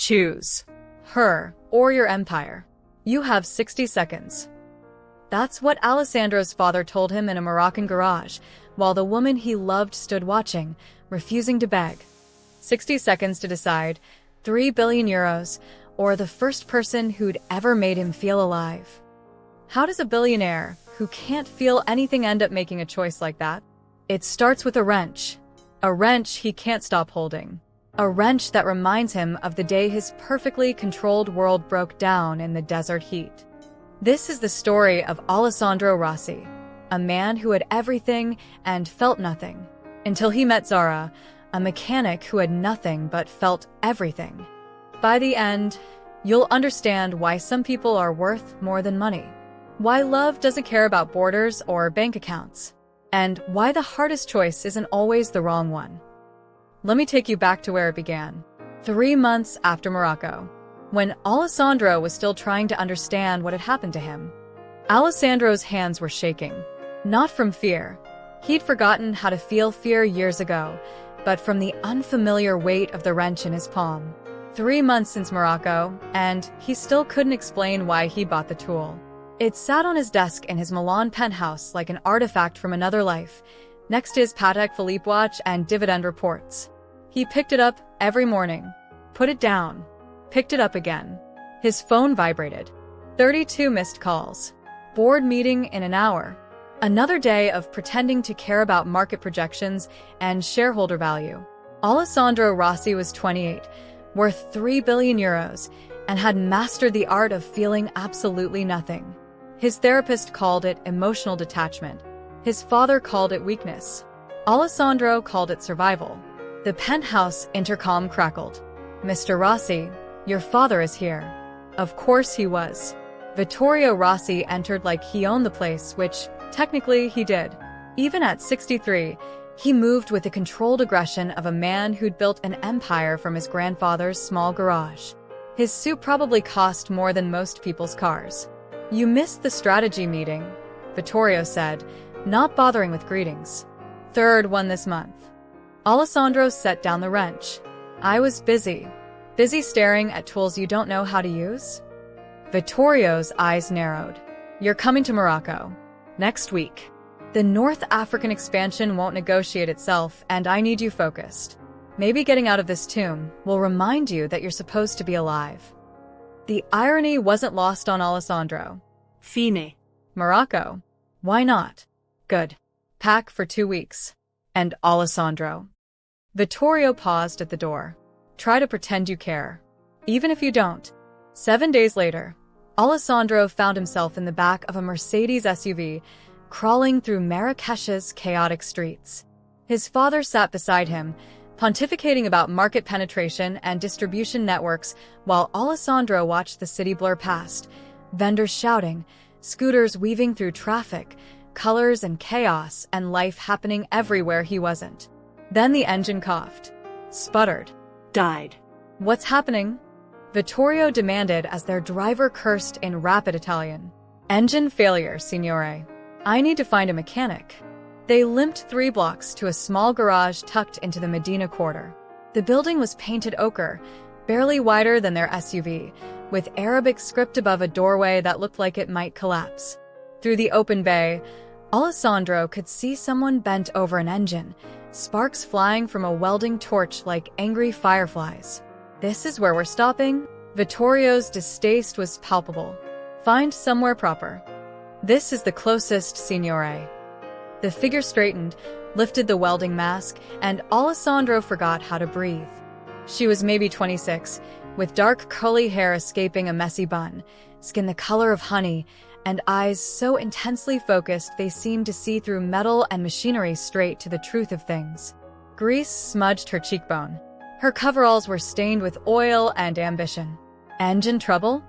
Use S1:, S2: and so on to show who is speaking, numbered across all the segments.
S1: Choose her or your empire. You have 60 seconds. That's what Alessandro's father told him in a Moroccan garage, while the woman he loved stood watching, refusing to beg. 60 seconds to decide, 3 billion euros, or the first person who'd ever made him feel alive. How does a billionaire who can't feel anything end up making a choice like that? It starts with a wrench. A wrench he can't stop holding. A wrench that reminds him of the day his perfectly controlled world broke down in the desert heat. This is the story of Alessandro Rossi, a man who had everything and felt nothing, until he met Zara, a mechanic who had nothing but felt everything. By the end, you'll understand why some people are worth more than money, why love doesn't care about borders or bank accounts, and why the hardest choice isn't always the wrong one. Let me take you back to where it began. 3 months after Morocco, when Alessandro was still trying to understand what had happened to him. Alessandro's hands were shaking, not from fear. He'd forgotten how to feel fear years ago, but from the unfamiliar weight of the wrench in his palm. 3 months since Morocco, and he still couldn't explain why he bought the tool. It sat on his desk in his Milan penthouse like an artifact from another life, next to his Patek Philippe watch and dividend reports. He picked it up every morning, put it down, picked it up again. His phone vibrated. 32 missed calls. Board meeting in an hour. Another day of pretending to care about market projections and shareholder value. Alessandro Rossi was 28, worth 3 billion euros, and had mastered the art of feeling absolutely nothing. His therapist called it emotional detachment. His father called it weakness. Alessandro called it survival. The penthouse intercom crackled. "Mr. Rossi, your father is here." Of course he was. Vittorio Rossi entered like he owned the place, which, technically, he did. Even at 63, he moved with the controlled aggression of a man who'd built an empire from his grandfather's small garage. His suit probably cost more than most people's cars. "You missed the strategy meeting," Vittorio said, not bothering with greetings. "Third one this month." Alessandro set down the wrench. "I was busy. Busy staring at tools you don't know how to use?" Vittorio's eyes narrowed. "You're coming to Morocco. Next week. The North African expansion won't negotiate itself, and I need you focused. Maybe getting out of this tomb will remind you that you're supposed to be alive." The irony wasn't lost on Alessandro.
S2: Fine.
S1: Morocco. Why not? Good. Pack for 2 weeks. And Alessandro. Vittorio paused at the door. "Try to pretend you care. Even if you don't." 7 days later, Alessandro found himself in the back of a Mercedes SUV, crawling through Marrakech's chaotic streets. His father sat beside him, pontificating about market penetration and distribution networks, while Alessandro watched the city blur past, vendors shouting, scooters weaving through traffic, colors and chaos, and life happening everywhere he wasn't. Then the engine coughed, sputtered.
S2: Died.
S1: "What's happening?" Vittorio demanded as their driver cursed in rapid Italian. "Engine failure, signore. I need to find a mechanic." They limped 3 blocks to a small garage tucked into the Medina quarter. The building was painted ochre, barely wider than their SUV, with Arabic script above a doorway that looked like it might collapse. Through the open bay, Alessandro could see someone bent over an engine, sparks flying from a welding torch like angry fireflies. "This is where we're stopping?" Vittorio's distaste was palpable. "Find somewhere proper." "This is the closest, signore." The figure straightened, lifted the welding mask, and Alessandro forgot how to breathe. She was maybe 26, with dark curly hair escaping a messy bun, skin the color of honey, and eyes so intensely focused they seemed to see through metal and machinery straight to the truth of things. Grease smudged her cheekbone. Her coveralls were stained with oil and ambition. "Engine trouble?"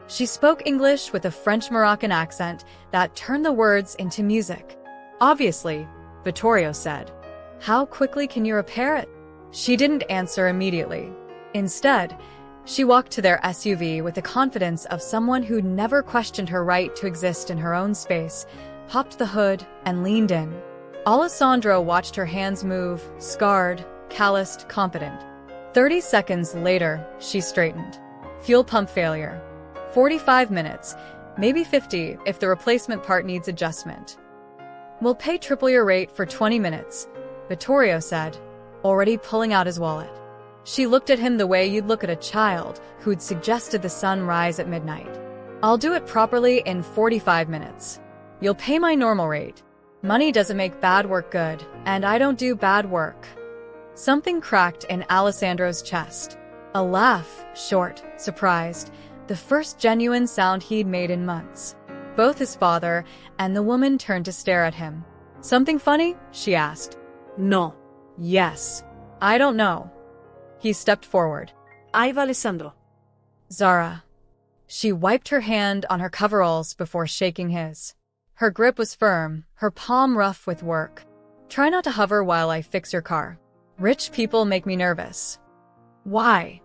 S1: She spoke English with a French-Moroccan accent that turned the words into music. "Obviously," Vittorio said. "How quickly can you repair it?" She didn't answer immediately. Instead, she walked to their SUV with the confidence of someone who'd never questioned her right to exist in her own space, popped the hood, and leaned in. Alessandro watched her hands move, scarred, calloused, competent. 30 seconds later, she straightened. Fuel pump failure. 45 minutes, maybe 50 if the replacement part needs adjustment. We'll pay triple your rate for 20 minutes, Vittorio said, already pulling out his wallet. She looked at him the way you'd look at a child who'd suggested the sun rise at midnight. I'll do it properly in 45 minutes. You'll pay my normal rate. Money doesn't make bad work good, and I don't do bad work. Something cracked in Alessandro's chest. A laugh, short, surprised, the first genuine sound he'd made in months. Both his father and the woman turned to stare at him. Something funny? She asked.
S2: No.
S1: Yes. I don't know. He stepped forward.
S2: I've Alessandro.
S1: Zara. She wiped her hand on her coveralls before shaking his. Her grip was firm, her palm rough with work. Try not to hover while I fix your car. Rich people make me nervous. Why?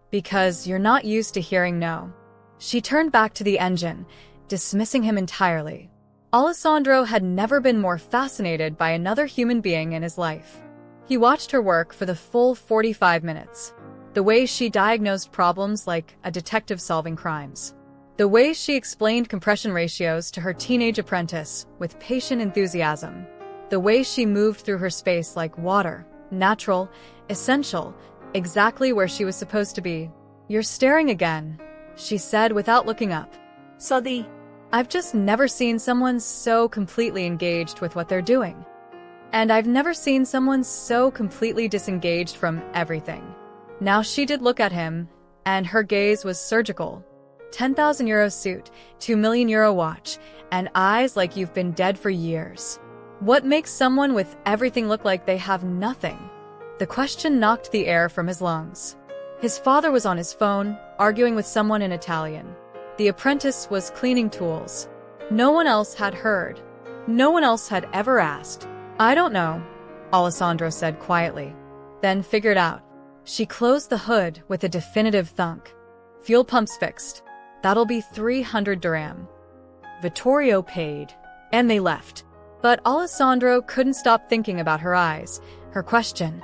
S1: Because you're not used to hearing no. She turned back to the engine, dismissing him entirely. Alessandro had never been more fascinated by another human being in his life. He watched her work for the full 45 minutes. The way she diagnosed problems like a detective solving crimes. The way she explained compression ratios to her teenage apprentice with patient enthusiasm. The way she moved through her space like water, natural, essential, exactly where she was supposed to be. You're staring again, she said without looking up.
S2: Sorry.
S1: I've just never seen someone so completely engaged with what they're doing. And I've never seen someone so completely disengaged from everything. Now she did look at him, and her gaze was surgical. 10,000 euro suit, 2 million euro watch, and eyes like you've been dead for years. What makes someone with everything look like they have nothing? The question knocked the air from his lungs. His father was on his phone, arguing with someone in Italian. The apprentice was cleaning tools. No one else had heard. No one else had ever asked. I don't know, Alessandro said quietly. Then figured out. She closed the hood with a definitive thunk. Fuel pumps fixed. That'll be 300 dirham. Vittorio paid, and they left. But Alessandro couldn't stop thinking about her eyes, her question,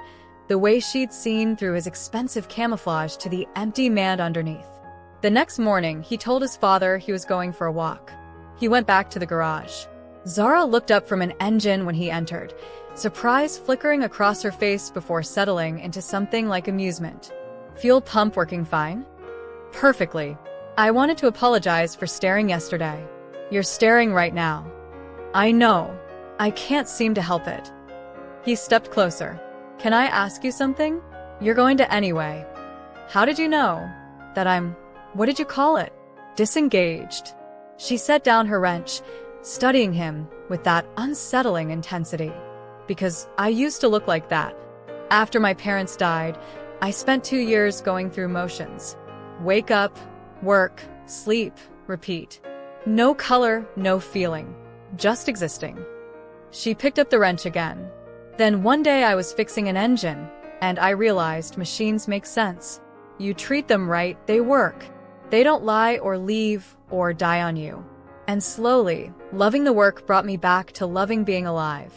S1: the way she'd seen through his expensive camouflage to the empty man underneath. The next morning, he told his father he was going for a walk. He went back to the garage. Zara looked up from an engine when he entered, surprise flickering across her face before settling into something like amusement. Fuel pump working fine? Perfectly. I wanted to apologize for staring yesterday. You're staring right now. I know. I can't seem to help it. He stepped closer. Can I ask you something? You're going to anyway. How did you know that I'm, what did you call it? Disengaged. She set down her wrench, studying him with that unsettling intensity. Because I used to look like that. After my parents died, I spent 2 years going through motions. Wake up, work, sleep, repeat. No color, no feeling. Just existing. She picked up the wrench again. Then one day I was fixing an engine, and I realized machines make sense. You treat them right, they work. They don't lie or leave or die on you. And slowly, loving the work brought me back to loving being alive.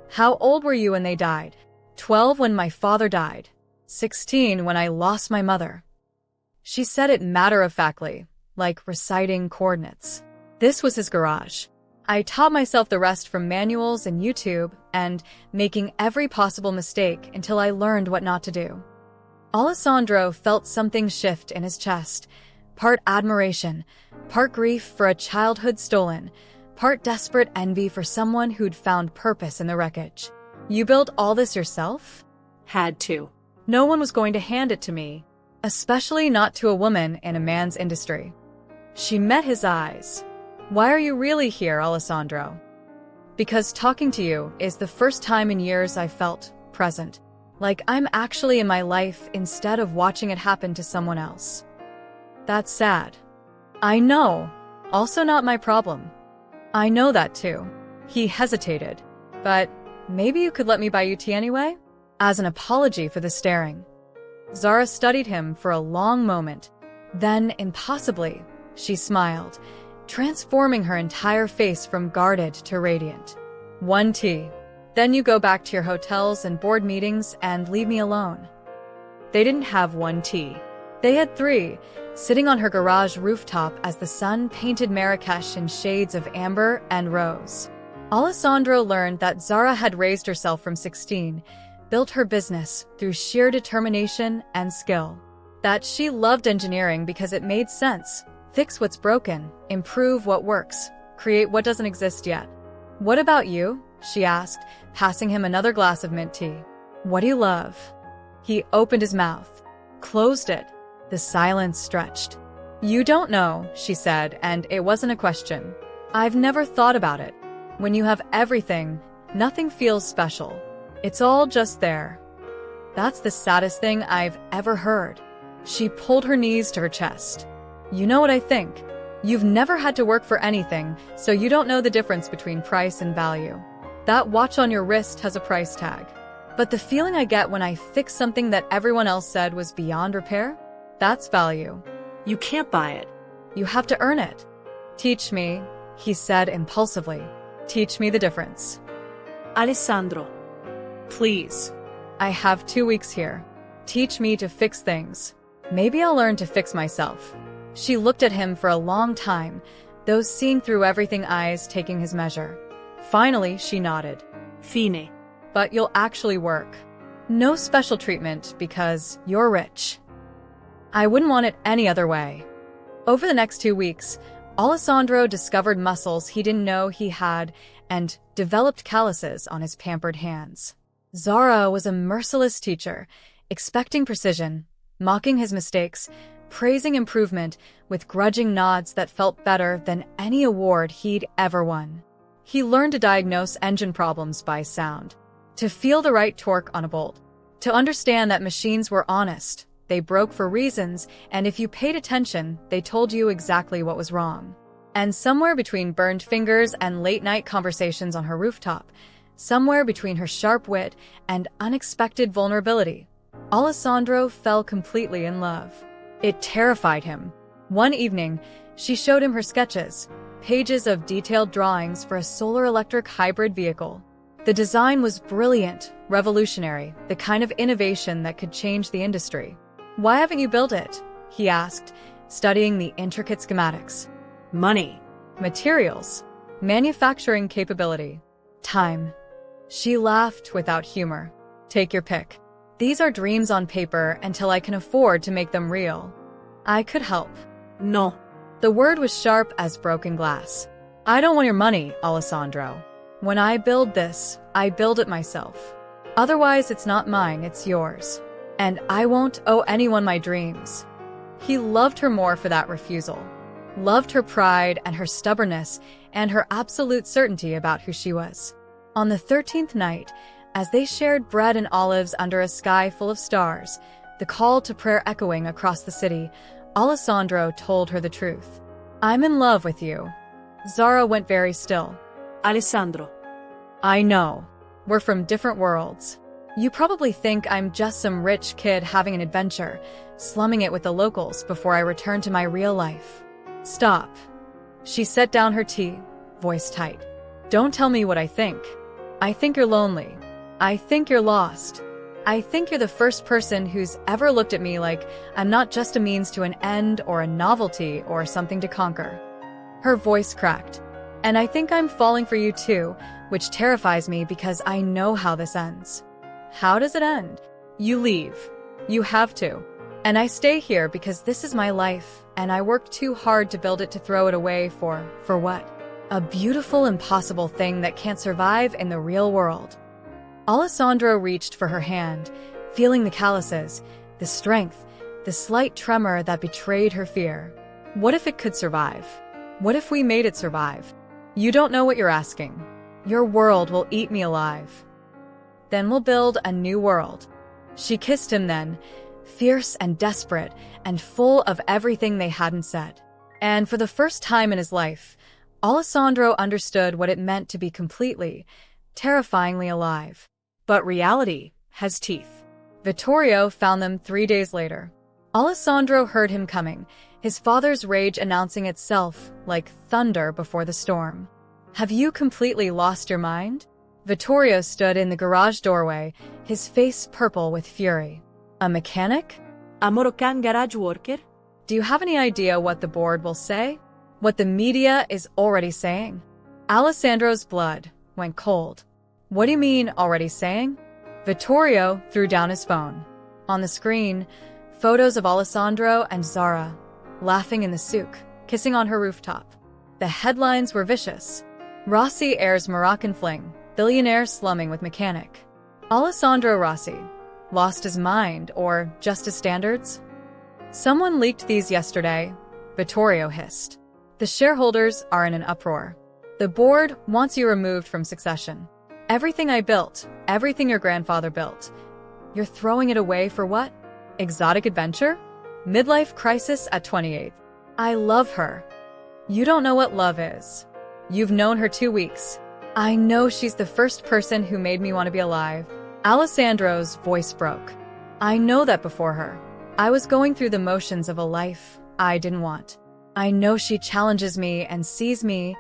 S1: How old were you when they died? 12 when my father died. 16 when I lost my mother. She said it matter-of-factly, like reciting coordinates. This was his garage. I taught myself the rest from manuals and YouTube and making every possible mistake until I learned what not to do. Alessandro felt something shift in his chest, part admiration, part grief for a childhood stolen, part desperate envy for someone who'd found purpose in the wreckage. You built all this yourself?
S2: Had to.
S1: No one was going to hand it to me, especially not to a woman in a man's industry. She met his eyes. Why are you really here, Alessandro? Because talking to you is the first time in years I felt present. Like I'm actually in my life instead of watching it happen to someone else. That's sad. I know. Also not my problem. I know that too. He hesitated. But maybe you could let me buy you tea anyway? As an apology for the staring. Zara studied him for a long moment. Then, impossibly, she smiled, transforming her entire face from guarded to radiant. 1 tea. Then you go back to your hotels and board meetings and leave me alone. They didn't have one tea. They had three, sitting on her garage rooftop as the sun painted Marrakech in shades of amber and rose. Alessandro learned that Zara had raised herself from 16, built her business through sheer determination and skill. That she loved engineering because it made sense. Fix what's broken, improve what works, create what doesn't exist yet. "What about you?" she asked, passing him another glass of mint tea. "What do you love?" He opened his mouth, closed it. The silence stretched. "You don't know," she said, and it wasn't a question. "I've never thought about it. When you have everything, nothing feels special. It's all just there." "That's the saddest thing I've ever heard." She pulled her knees to her chest. "You know what I think? You've never had to work for anything, so you don't know the difference between price and value. That watch on your wrist has a price tag. But the feeling I get when I fix something that everyone else said was beyond repair? That's value.
S2: You can't buy it.
S1: You have to earn it." "Teach me," he said impulsively. "Teach me the difference."
S2: Alessandro. Please.
S1: "I have 2 weeks here. Teach me to fix things. Maybe I'll learn to fix myself." She looked at him for a long time, those seeing through everything eyes taking his measure. Finally, she nodded.
S2: Fine.
S1: "But you'll actually work. No special treatment because you're rich." "I wouldn't want it any other way." Over the next 2 weeks, Alessandro discovered muscles he didn't know he had and developed calluses on his pampered hands. Zara was a merciless teacher, expecting precision, mocking his mistakes, praising improvement with grudging nods that felt better than any award he'd ever won. He learned to diagnose engine problems by sound, to feel the right torque on a bolt, to understand that machines were honest. They broke for reasons, and if you paid attention, they told you exactly what was wrong. And somewhere between burned fingers and late-night conversations on her rooftop, somewhere between her sharp wit and unexpected vulnerability, Alessandro fell completely in love. It terrified him. One evening, she showed him her sketches, pages of detailed drawings for a solar-electric hybrid vehicle. The design was brilliant, revolutionary, the kind of innovation that could change the industry. "Why haven't you built it?" he asked, studying the intricate schematics.
S2: Money.
S1: Materials. Manufacturing capability. Time. She laughed without humor. "Take your pick. These are dreams on paper until I can afford to make them real. I could help."
S2: No.
S1: The word was sharp as broken glass. "I don't want your money, Alessandro. When I build this, I build it myself. Otherwise, it's not mine, it's yours. And I won't owe anyone my dreams." He loved her more for that refusal. Loved her pride and her stubbornness and her absolute certainty about who she was. On the 13th night, as they shared bread and olives under a sky full of stars, the call to prayer echoing across the city, Alessandro told her the truth. "I'm in love with you." Zara went very still.
S2: Alessandro.
S1: "I know. We're from different worlds. You probably think I'm just some rich kid having an adventure, slumming it with the locals before I return to my real life." "Stop." She set down her tea, voice tight. "Don't tell me what I think. I think you're lonely. I think you're lost. I think you're the first person who's ever looked at me like I'm not just a means to an end or a novelty or something to conquer." Her voice cracked. "And I think I'm falling for you too, which terrifies me because I know how this ends." "How does it end?" "You leave. You have to. And I stay here because this is my life, and I worked too hard to build it to throw it away for what? A beautiful, impossible thing that can't survive in the real world." Alessandro reached for her hand, feeling the calluses, the strength, the slight tremor that betrayed her fear. "What if it could survive? What if we made it survive?" "You don't know what you're asking. Your world will eat me alive. Then we'll build a new world." She kissed him then, fierce and desperate and full of everything they hadn't said. And for the first time in his life, Alessandro understood what it meant to be completely, terrifyingly alive. But reality has teeth. Vittorio found them 3 days later. Alessandro heard him coming, his father's rage announcing itself like thunder before the storm. "Have you completely lost your mind?" Vittorio stood in the garage doorway, his face purple with fury. A mechanic?
S2: A Moroccan garage worker?
S1: Do you have any idea what the board will say? What the media is already saying? Alessandro's blood went cold. What do you mean, already saying? Vittorio threw down his phone. On the screen, photos of Alessandro and Zara, laughing in the souk, kissing on her rooftop. The headlines were vicious. Rossi airs Moroccan fling, billionaire slumming with mechanic. Alessandro Rossi, lost his mind or just his standards? Someone leaked these yesterday, Vittorio hissed. The shareholders are in an uproar. The board wants you removed from succession. Everything I built, everything your grandfather built. You're throwing it away for what? Exotic adventure? Midlife crisis at 28. I love her. You don't know what love is. You've known her 2 weeks. I know she's the first person who made me want to be alive. Alessandro's voice broke. I know that before her. I was going through the motions of a life I didn't want. I know she challenges me and sees me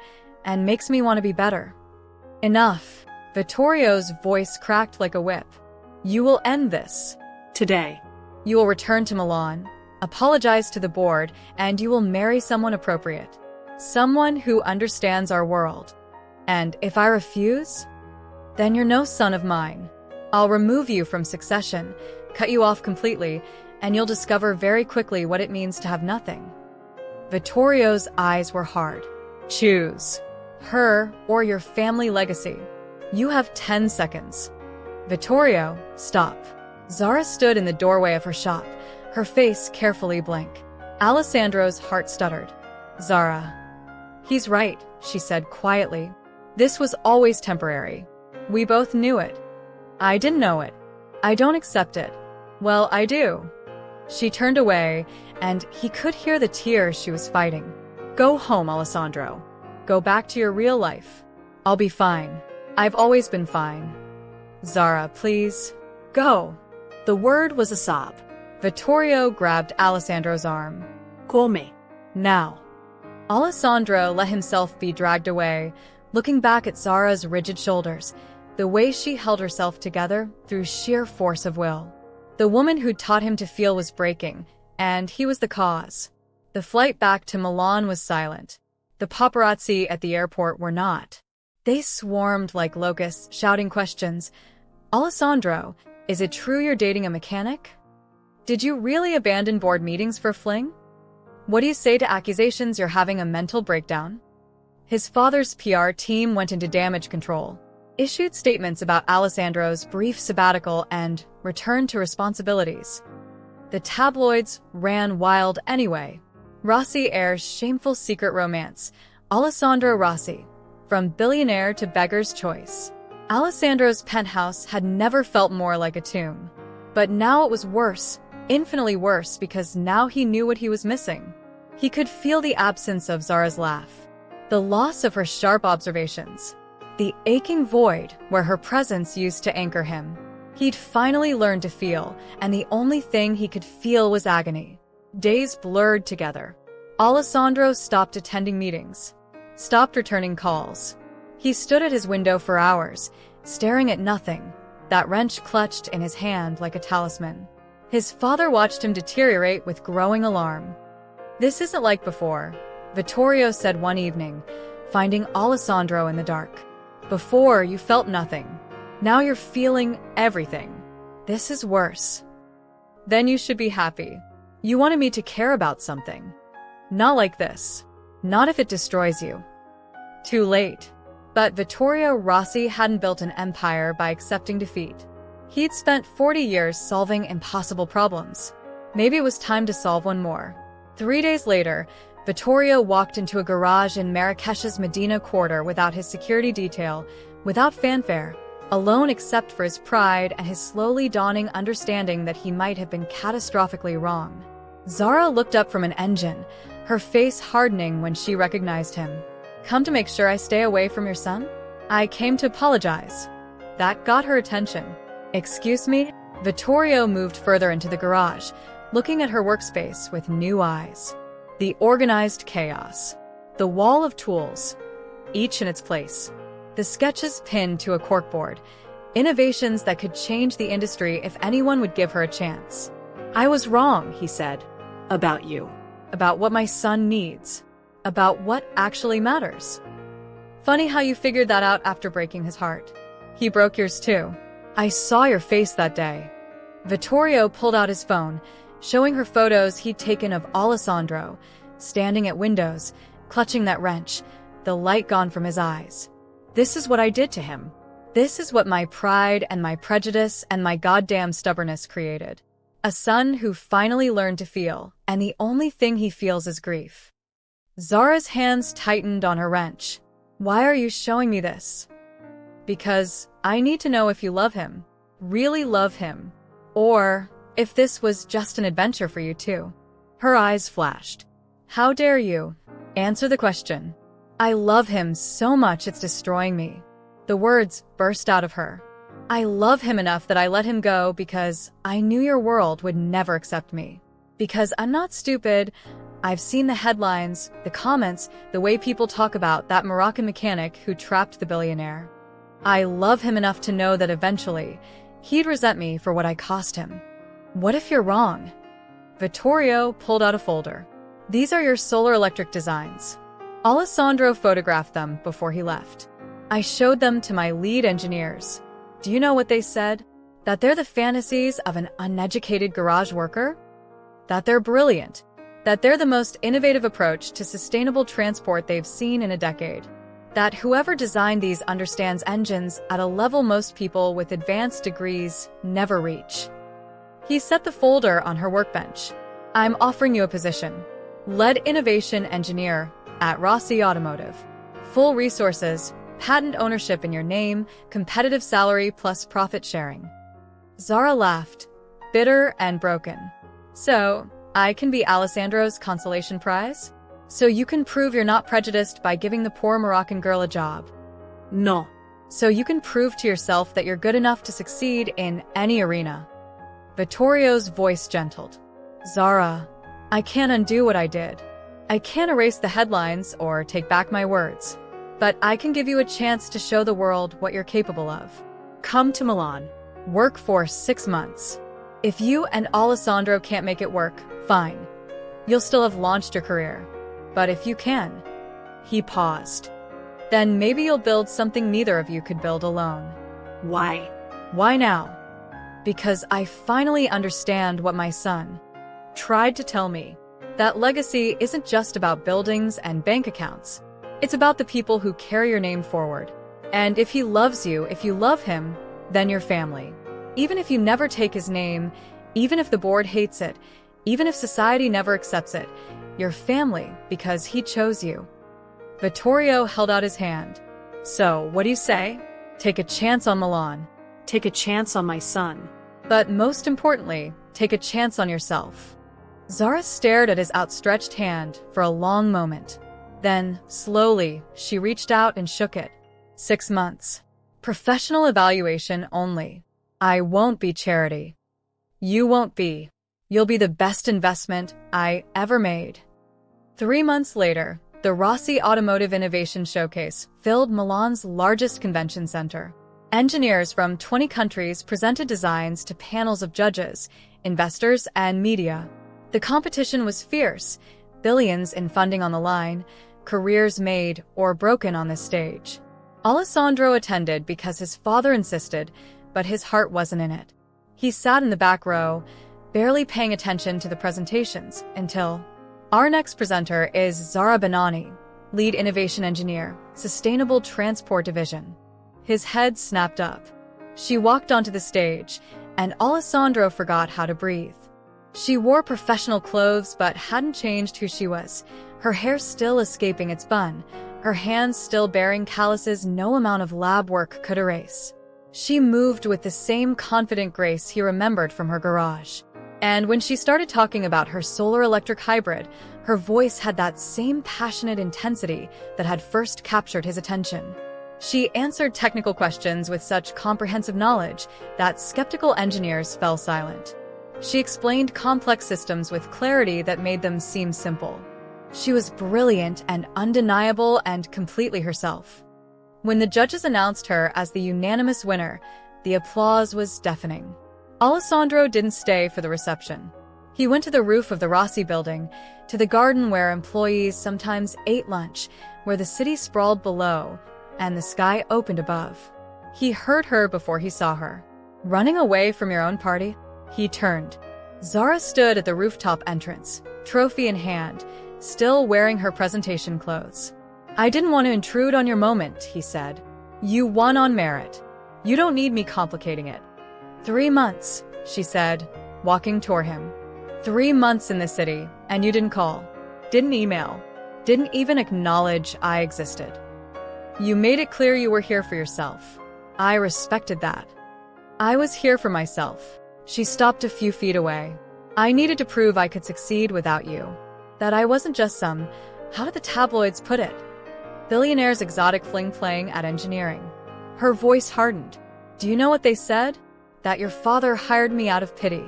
S1: and makes me want to be better. Enough. Vittorio's voice cracked like a whip. You will end this.
S2: Today.
S1: You will return to Milan, apologize to the board, and you will marry someone appropriate. Someone who understands our world. And if I refuse, then you're no son of mine. I'll remove you from succession, cut you off completely, and you'll discover very quickly what it means to have nothing. Vittorio's eyes were hard. Choose. Her or your family legacy. You have 10 seconds. Vittorio, stop. Zara stood in the doorway of her shop, her face carefully blank. Alessandro's heart stuttered. Zara. He's right, she said quietly. This was always temporary. We both knew it. I didn't know it. I don't accept it. Well, I do. She turned away, and he could hear the tears she was fighting. Go home, Alessandro. Go back to your real life. I'll be fine. I've always been fine. Zara, please. Go. The word was a sob. Vittorio grabbed Alessandro's arm.
S2: Come.
S1: Now. Alessandro let himself be dragged away, looking back at Zara's rigid shoulders, the way she held herself together through sheer force of will. The woman who taught him to feel was breaking, and he was the cause. The flight back to Milan was silent. The paparazzi at the airport were not. They swarmed like locusts, shouting questions. Alessandro, is it true you're dating a mechanic? Did you really abandon board meetings for fling? What do you say to accusations you're having a mental breakdown? His father's PR team went into damage control, issued statements about Alessandro's brief sabbatical and return to responsibilities. The tabloids ran wild anyway. Rossi airs shameful secret romance. Alessandro Rossi, from billionaire to beggar's choice. Alessandro's penthouse had never felt more like a tomb. But now it was worse, infinitely worse, because now he knew what he was missing. He could feel the absence of Zara's laugh, the loss of her sharp observations, the aching void where her presence used to anchor him. He'd finally learned to feel, and the only thing he could feel was agony. Days blurred together. Alessandro stopped attending meetings, stopped returning calls. He stood at his window for hours, staring at nothing, that wrench clutched in his hand like a talisman. His father watched him deteriorate with growing alarm. This isn't like before, Vittorio said one evening, finding Alessandro in the dark. Before, you felt nothing. Now you're feeling everything. This is worse. Then you should be happy. You wanted me to care about something. Not like this. Not if it destroys you. Too late. But Vittorio Rossi hadn't built an empire by accepting defeat. He'd spent 40 years solving impossible problems. Maybe it was time to solve one more. 3 days later, Vittorio walked into a garage in Marrakech's Medina quarter without his security detail, without fanfare, alone except for his pride and his slowly dawning understanding that he might have been catastrophically wrong. Zara looked up from an engine, her face hardening when she recognized him. Come to make sure I stay away from your son? I came to apologize. That got her attention. Excuse me? Vittorio moved further into the garage, looking at her workspace with new eyes. The organized chaos. The wall of tools, each in its place. The sketches pinned to a corkboard. Innovations that could change the industry if anyone would give her a chance.
S2: I was wrong, he said. About you.
S1: About what my son needs. About what actually matters. Funny how you figured that out after breaking his heart. He broke yours too. I saw your face that day. Vittorio pulled out his phone, showing her photos he'd taken of Alessandro, standing at windows, clutching that wrench, the light gone from his eyes. This is what I did to him. This is what my pride and my prejudice and my goddamn stubbornness created. A son who finally learned to feel, and the only thing he feels is grief. Zara's hands tightened on her wrench. Why are you showing me this? Because I need to know if you love him, really love him, or if this was just an adventure for you too. Her eyes flashed. How dare you? Answer the question. I love him so much it's destroying me. The words burst out of her. I love him enough that I let him go because I knew your world would never accept me. Because I'm not stupid. I've seen the headlines, the comments, the way people talk about that Moroccan mechanic who trapped the billionaire. I love him enough to know that eventually, he'd resent me for what I cost him. What if you're wrong? Vittorio pulled out a folder. These are your solar electric designs. Alessandro photographed them before he left. I showed them to my lead engineers. Do you know what they said? That they're the fantasies of an uneducated garage worker? That they're brilliant. That they're the most innovative approach to sustainable transport they've seen in a decade. That whoever designed these understands engines at a level most people with advanced degrees never reach. He set the folder on her workbench. I'm offering you a position. Lead Innovation Engineer at Rossi Automotive. Full resources, patent ownership in your name, competitive salary plus profit sharing. Zara laughed, bitter and broken. So, I can be Alessandro's consolation prize? So you can prove you're not prejudiced by giving the poor Moroccan girl a job?
S2: No.
S1: So you can prove to yourself that you're good enough to succeed in any arena? Vittorio's voice gentled. Zara, I can't undo what I did. I can't erase the headlines or take back my words. But I can give you a chance to show the world what you're capable of.
S2: Come to Milan.
S1: Work for 6 months. If you and Alessandro can't make it work, fine. You'll still have launched your career. But if you can, he paused. Then maybe you'll build something neither of you could build alone.
S2: Why?
S1: Why now? Because I finally understand what my son tried to tell me. That legacy isn't just about buildings and bank accounts. It's about the people who carry your name forward. And if he loves you, if you love him, then your family. Even if you never take his name, even if the board hates it, even if society never accepts it, your family, because he chose you. Vittorio held out his hand. So, what do you say? Take a chance on Milan.
S2: Take a chance on my son.
S1: But most importantly, take a chance on yourself. Zara stared at his outstretched hand for a long moment. Then, slowly, she reached out and shook it. 6 months. Professional evaluation only. I won't be charity. You won't be. You'll be the best investment I ever made. 3 months later, the Rossi Automotive Innovation Showcase filled Milan's largest convention center. Engineers from 20 countries presented designs to panels of judges, investors, and media. The competition was fierce, billions in funding on the line, careers made or broken on this stage. Alessandro attended because his father insisted, but his heart wasn't in it. He sat in the back row, barely paying attention to the presentations until... Our next presenter is Zara Benani, Lead Innovation Engineer, Sustainable Transport Division. His head snapped up. She walked onto the stage, and Alessandro forgot how to breathe. She wore professional clothes but hadn't changed who she was, her hair still escaping its bun, her hands still bearing calluses no amount of lab work could erase. She moved with the same confident grace he remembered from her garage. And when she started talking about her solar-electric hybrid, her voice had that same passionate intensity that had first captured his attention. She answered technical questions with such comprehensive knowledge that skeptical engineers fell silent. She explained complex systems with clarity that made them seem simple. She was brilliant and undeniable and completely herself. When the judges announced her as the unanimous winner, The applause was deafening. Alessandro didn't stay for the reception. He went to the roof of the Rossi building, to the garden where employees sometimes ate lunch, where the city sprawled below, and the sky opened above. He heard her before he saw her. Running away from your own party? He turned. Zara stood at the rooftop entrance, trophy in hand, still wearing her presentation clothes. I didn't want to intrude on your moment, he said. You won on merit. You don't need me complicating it. 3 months, she said, walking toward him. 3 months in the city, and you didn't call, didn't email, didn't even acknowledge I existed. You made it clear you were here for yourself. I respected that. I was here for myself. She stopped a few feet away. I needed to prove I could succeed without you. That I wasn't just some, how did the tabloids put it? Billionaire's exotic fling-flang at engineering. Her voice hardened. Do you know what they said? That your father hired me out of pity.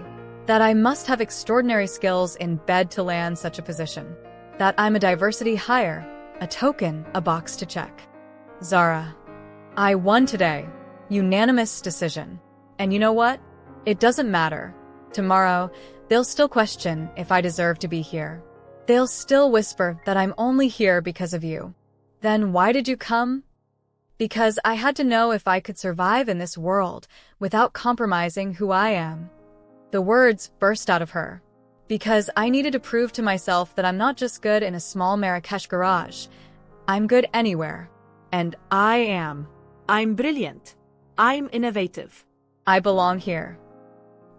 S1: That I must have extraordinary skills in bed to land such a position. That I'm a diversity hire, a token, a box to check. Zara. I won today. Unanimous decision. And you know what? It doesn't matter. Tomorrow, they'll still question if I deserve to be here. They'll still whisper that I'm only here because of you. Then why did you come? Because I had to know if I could survive in this world without compromising who I am. The words burst out of her. Because I needed to prove to myself that I'm not just good in a small Marrakech garage. I'm good anywhere.
S2: And I am. I'm brilliant. I'm innovative.
S1: I belong here.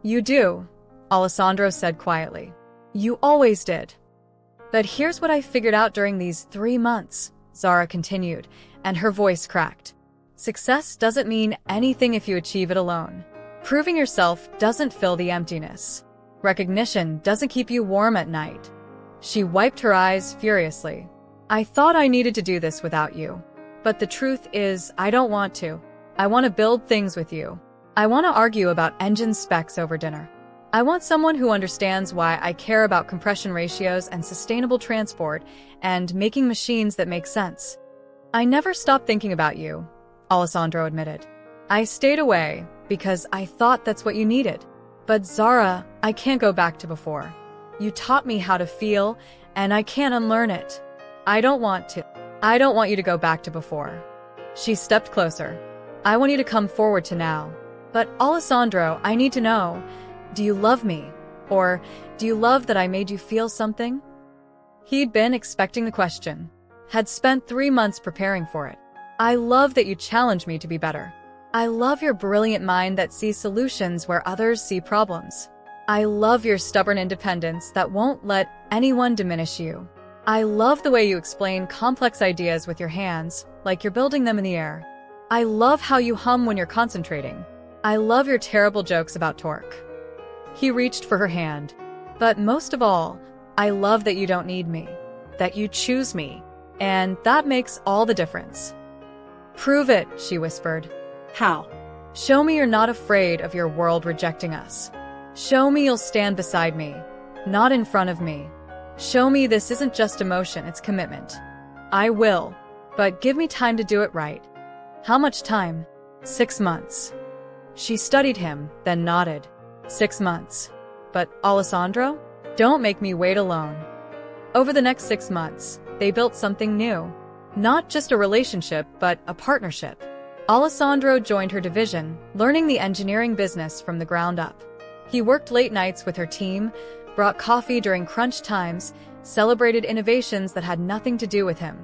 S1: You do, Alessandro said quietly. You always did. But here's what I figured out during these 3 months, Zara continued, and her voice cracked. Success doesn't mean anything if you achieve it alone. Proving yourself doesn't fill the emptiness. Recognition doesn't keep you warm at night. She wiped her eyes furiously. I thought I needed to do this without you. But the truth is, I don't want to. I want to build things with you. I want to argue about engine specs over dinner. I want someone who understands why I care about compression ratios and sustainable transport and making machines that make sense. I never stopped thinking about you, Alessandro admitted. I stayed away because I thought that's what you needed. But Zara, I can't go back to before. You taught me how to feel, and I can't unlearn it. I don't want to. I don't want you to go back to before. She stepped closer. I want you to come forward to now. But Alessandro, I need to know, do you love me? Or do you love that I made you feel something? He'd been expecting the question, had spent 3 months preparing for it. I love that you challenge me to be better. I love your brilliant mind that sees solutions where others see problems. I love your stubborn independence that won't let anyone diminish you. I love the way you explain complex ideas with your hands, like you're building them in the air. I love how you hum when you're concentrating. I love your terrible jokes about torque. He reached for her hand. But most of all, I love that you don't need me, that you choose me, and that makes all the difference. Prove it, she whispered.
S2: How?
S1: Show me you're not afraid of your world rejecting us. Show me you'll stand beside me, not in front of me. Show me this isn't just emotion, it's commitment. I will, but give me time to do it right. How much time? 6 months. She studied him, then nodded. 6 months. But Alessandro? Don't make me wait alone. Over the next 6 months, they built something new. Not just a relationship, but a partnership. Alessandro joined her division, learning the engineering business from the ground up. He worked late nights with her team, brought coffee during crunch times, celebrated innovations that had nothing to do with him.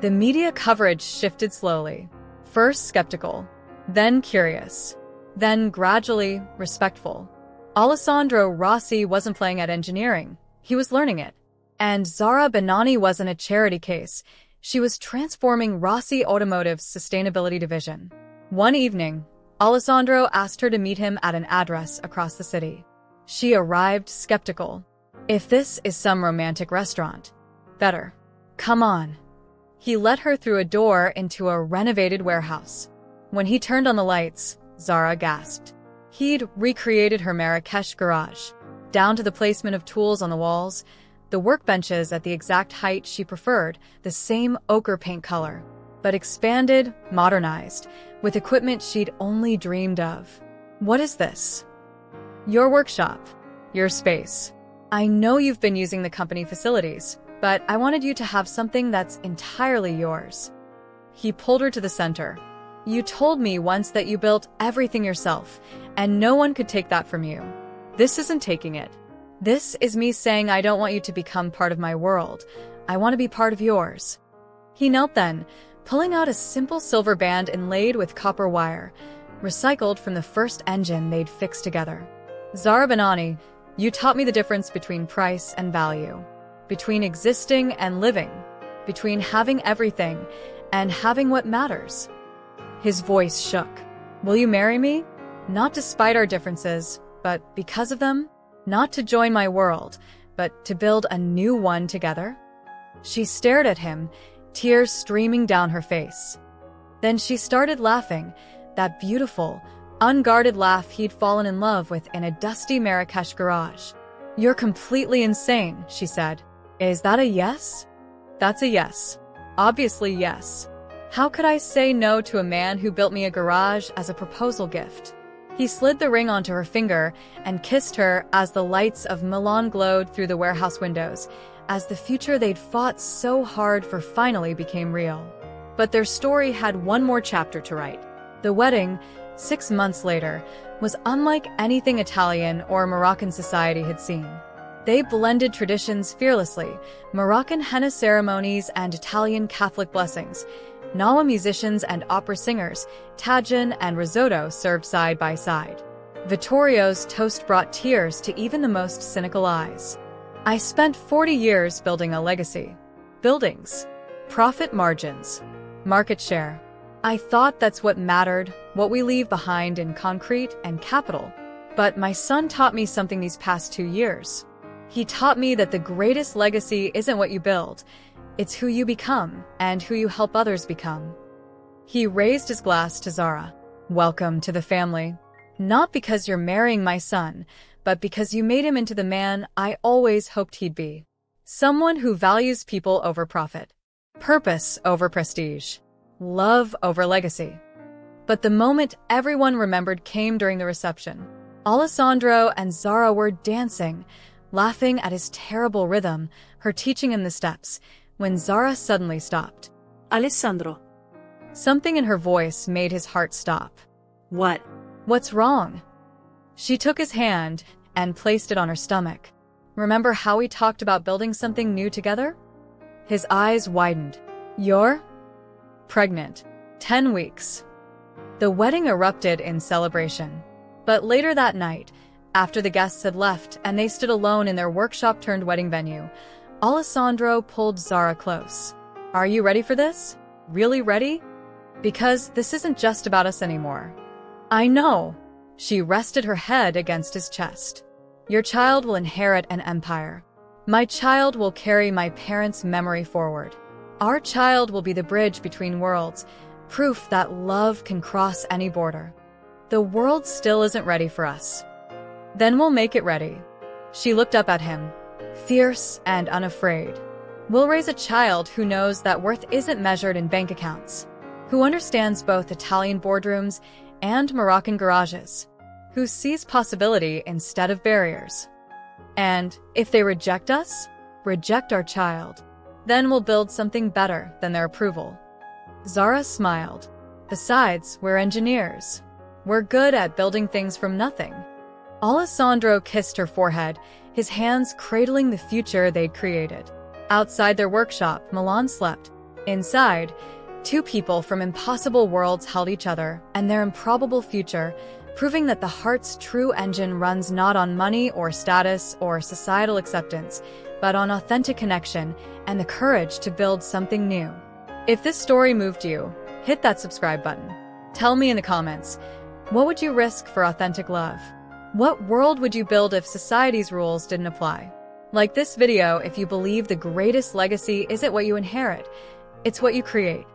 S1: The media coverage shifted slowly. First skeptical, then curious, then gradually respectful. Alessandro Rossi wasn't playing at engineering, he was learning it. And Zara Benani wasn't a charity case, she was transforming Rossi Automotive's sustainability division. One evening, Alessandro asked her to meet him at an address across the city. She arrived skeptical. If this is some romantic restaurant, better. Come on. He led her through a door into a renovated warehouse. When he turned on the lights, Zara gasped. He'd recreated her Marrakech garage, down to the placement of tools on the walls, the workbenches at the exact height she preferred, the same ochre paint color. but expanded, modernized, with equipment she'd only dreamed of. What is this? Your workshop. Your space. I know you've been using the company facilities, but I wanted you to have something that's entirely yours. He pulled her to the center. You told me once that you built everything yourself, and no one could take that from you. This isn't taking it. This is me saying I don't want you to become part of my world. I want to be part of yours. He knelt then, pulling out a simple silver band inlaid with copper wire, recycled from the first engine they'd fixed together. Zara Banani, you taught me the difference between price and value, between existing and living, between having everything and having what matters. His voice shook. Will you marry me? Not despite our differences, but because of them? Not to join my world, but to build a new one together? She stared at him, tears streaming down her face. Then she started laughing, that beautiful, unguarded laugh he'd fallen in love with in a dusty Marrakech garage. You're completely insane, she said. Is that a yes? That's a yes. Obviously yes. How could I say no to a man who built me a garage as a proposal gift? He slid the ring onto her finger and kissed her as the lights of Milan glowed through the warehouse windows, as the future they'd fought so hard for finally became real. But their story had one more chapter to write. The wedding, 6 months later, was unlike anything Italian or Moroccan society had seen. They blended traditions fearlessly, Moroccan henna ceremonies and Italian Catholic blessings, Nawa musicians and opera singers, tagine and risotto served side by side. Vittorio's toast brought tears to even the most cynical eyes. I spent 40 years building a legacy. Buildings. Profit margins. Market share. I thought that's what mattered, what we leave behind in concrete and capital. But my son taught me something these past 2 years. He taught me that the greatest legacy isn't what you build, it's who you become and who you help others become. He raised his glass to Zara. Welcome to the family. Not because you're marrying my son, but because you made him into the man I always hoped he'd be. Someone who values people over profit, purpose over prestige, love over legacy. But the moment everyone remembered came during the reception. Alessandro and Zara were dancing, laughing at his terrible rhythm, her teaching him the steps, when Zara suddenly stopped.
S2: Alessandro.
S1: Something in her voice made his heart stop.
S2: What?
S1: What's wrong? She took his hand and placed it on her stomach. Remember how we talked about building something new together? His eyes widened. You're pregnant. 10 weeks. The wedding erupted in celebration. But later that night, after the guests had left and they stood alone in their workshop-turned-wedding venue, Alessandro pulled Zara close. Are you ready for this? Really ready? Because this isn't just about us anymore. I know. She rested her head against his chest. Your child will inherit an empire. My child will carry my parents' memory forward. Our child will be the bridge between worlds, proof that love can cross any border. The world still isn't ready for us. Then we'll make it ready. She looked up at him, fierce and unafraid. We'll raise a child who knows that worth isn't measured in bank accounts, who understands both Italian boardrooms and Moroccan garages, who sees possibility instead of barriers. And if they reject us, reject our child, then we'll build something better than their approval. Zara smiled. Besides, we're engineers. We're good at building things from nothing. Alessandro kissed her forehead, his hands cradling the future they'd created. Outside their workshop, Milan slept. Inside, 2 people from impossible worlds held each other and their improbable future, proving that the heart's true engine runs not on money or status or societal acceptance, but on authentic connection and the courage to build something new. If this story moved you, hit that subscribe button. Tell me in the comments, what would you risk for authentic love? What world would you build if society's rules didn't apply? Like this video if you believe the greatest legacy isn't what you inherit, it's what you create.